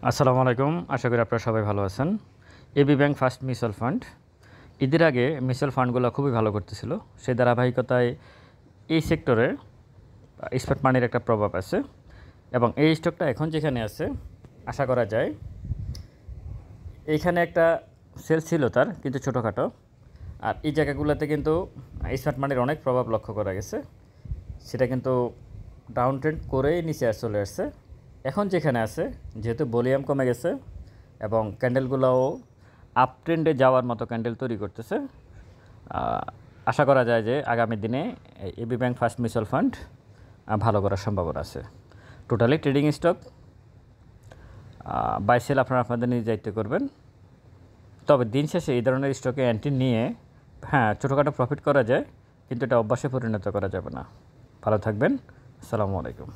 আসসালামু আলাইকুম। আশা করি আপনারা সবাই ভালো আছেন। AB bank first mutual fund ঈদের আগে মিউচুয়াল ফান্ডগুলো খুবই ভালো করতেছিল। সেই ধারাবাহিকতায় এই সেক্টরে স্পট মানির একটা প্রভাব আছে এবং এই স্টকটা এখন যেখানে আছে আশা করা যায় এইখানে একটা সেল ছিল তার, কিন্তু ছোটোখাটো। আর এই জায়গাগুলোতে কিন্তু স্পট মানির অনেক প্রভাব লক্ষ্য করা গেছে। সেটা কিন্তু ডাউন ট্রেন্ড করেই নিচে চলে আসছে। এখন যেখানে আছে, যেহেতু ভলিউম কমে গেছে এবং ক্যান্ডেলগুলোও আপ ট্রেন্ডে যাওয়ার মতো ক্যান্ডেল তৈরি করতেছে, আশা করা যায় যে আগামী দিনে AB bank first mutual fund ভালো করার সম্ভাবনা আছে। Totally trading stock, buy sell আপনারা আপনাদের নিজ দায়িত্ব করবেন। তবে দিন শেষে এই ধরনের স্টকে এন্ট্রি নিয়ে ছোটোখাটো প্রফিট করা যায়, কিন্তু এটা অভ্যাসে পরিণত করা যাবে না। ভালো থাকবেন। আসসালামু আলাইকুম।